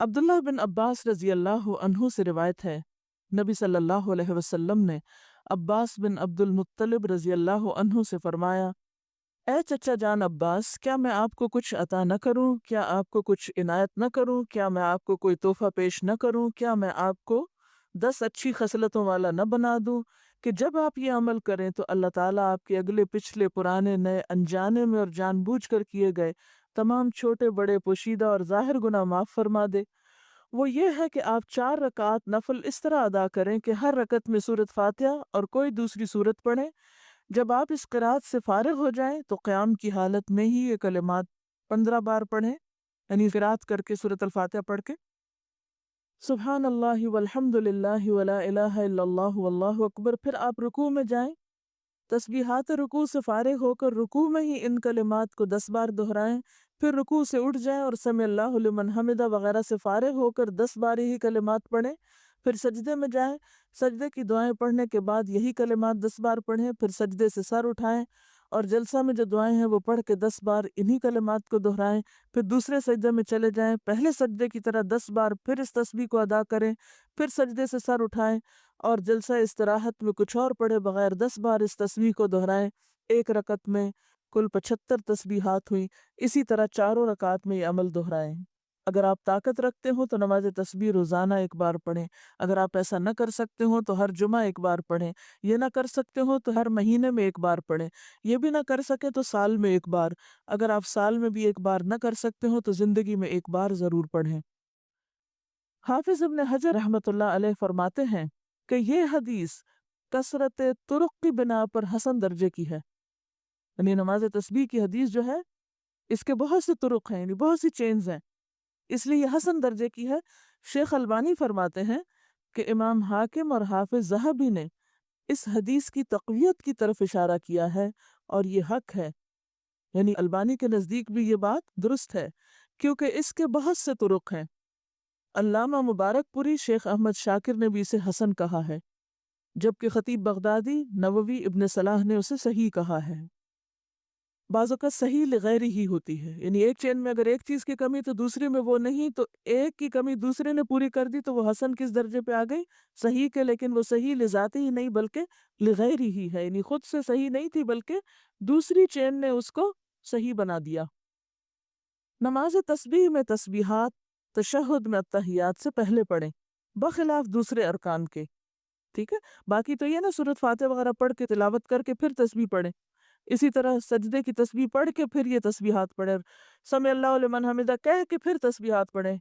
عبداللہ بن عباس رضی اللہ عنہ سے روایت ہے، نبی صلی اللہ علیہ وسلم نے عباس بن عبد المطلب رضی اللہ عنہ سے فرمایا، اے چچا جان عباس، کیا میں آپ کو کچھ عطا نہ کروں؟ کیا آپ کو کچھ عنایت نہ کروں؟ کیا میں آپ کو کوئی تحفہ پیش نہ کروں؟ کیا میں آپ کو 10 اچھی خصلتوں والا نہ بنا دوں کہ جب آپ یہ عمل کریں تو اللہ تعالیٰ آپ کے اگلے پچھلے پرانے نئے انجانے میں اور جان بوجھ کر کیے گئے تمام چھوٹے بڑے پوشیدہ اور ظاہر گناہ معاف فرما دے؟ وہ یہ ہے کہ آپ 4 رکعات نفل اس طرح ادا کریں کہ ہر رکعت میں سورۃ فاتحہ اور کوئی دوسری سورت پڑھیں۔ جب آپ اس قرات سے فارغ ہو جائیں تو قیام کی حالت میں ہی یہ کلمات 15 بار پڑھیں، یعنی قرات کر کے سورۃ الفاتحہ پڑھ کے سبحان اللہ والحمد للہ ولا الہ الا اللہ واللہ اکبر۔ پھر آپ رکوع میں جائیں، تسبیحات رکوع سے فارغ ہو کر رکوع میں ہی ان کلمات کو 10 بار دہرائیں، پھر رکوع سے اٹھ جائیں اور سمع اللہ لمن حمدہ وغیرہ سے فارغ ہو کر 10 بار ہی کلمات پڑھیں، پھر سجدے میں جائیں، سجدے کی دعائیں پڑھنے کے بعد یہی کلمات 10 بار پڑھیں، پھر سجدے سے سر اٹھائیں اور جلسہ میں جو دعائیں ہیں وہ پڑھ کے 10 بار انہی کلمات کو دہرائیں، پھر دوسرے سجدے میں چلے جائیں، پہلے سجدے کی طرح 10 بار پھر اس تسبیح کو ادا کریں، پھر سجدے سے سر اٹھائیں اور جلسہ استراحت میں کچھ اور پڑھے بغیر 10 بار اس تسبیح کو دہرائیں۔ ایک رکعت میں کل 75 تسبیحات ہوئیں۔ اسی طرح چاروں رکعات میں یہ عمل دہرائیں۔ اگر آپ طاقت رکھتے ہوں تو نماز تسبیح روزانہ ایک بار پڑھیں، اگر آپ ایسا نہ کر سکتے ہوں تو ہر جمعہ ایک بار پڑھیں، یہ نہ کر سکتے ہوں تو ہر مہینے میں ایک بار پڑھیں، یہ بھی نہ کر سکے تو سال میں ایک بار، اگر آپ سال میں بھی ایک بار نہ کر سکتے ہوں تو زندگی میں ایک بار ضرور پڑھیں۔ حافظ ابن حجر رحمۃ اللہ علیہ فرماتے ہیں کہ یہ حدیث کثرت طرق کی بنا پر حسن درجے کی ہے، یعنی نماز تسبیح کی حدیث جو ہے اس کے بہت سے طرق ہیں، یعنی بہت سی چینز ہیں، اس لیے یہ حسن درجے کی ہے۔ شیخ البانی فرماتے ہیں کہ امام حاکم اور حافظ ذہبی نے اس حدیث کی تقویت کی طرف اشارہ کیا ہے اور یہ حق ہے، یعنی البانی کے نزدیک بھی یہ بات درست ہے کیونکہ اس کے بہت سے طرق ہیں۔ علامہ مبارک پوری شیخ احمد شاکر نے بھی اسے حسن کہا ہے، جبکہ خطیب بغدادی، نووی، ابن صلاح نے اسے صحیح کہا ہے۔ بعض اوقات صحیح لغیر ہی ہوتی ہے، یعنی ایک چین میں اگر ایک چیز کی کمی تو دوسرے میں وہ نہیں، تو ایک کی کمی دوسرے نے پوری کر دی تو وہ حسن کس درجے پہ آ گئی؟ صحیح کے، لیکن وہ صحیح لذاتی ہی نہیں بلکہ لغیر ہی ہے، یعنی خود سے صحیح نہیں تھی بلکہ دوسری چین نے اس کو صحیح بنا دیا۔ نماز تسبیح میں تسبیحات تشہد میں التحیات سے پہلے پڑھیں، بخلاف دوسرے ارکان کے، ٹھیک ہے؟ باقی تو یہ نا سورۃ فاتحہ وغیرہ پڑھ کے تلاوت کر کے پھر تسبیح پڑھیں، اسی طرح سجدے کی تسبیح پڑھ کے پھر یہ تسبیحات پڑھیں، سمع اللہ لمن حمدہ کہہ کے پھر تسبیحات پڑھیں،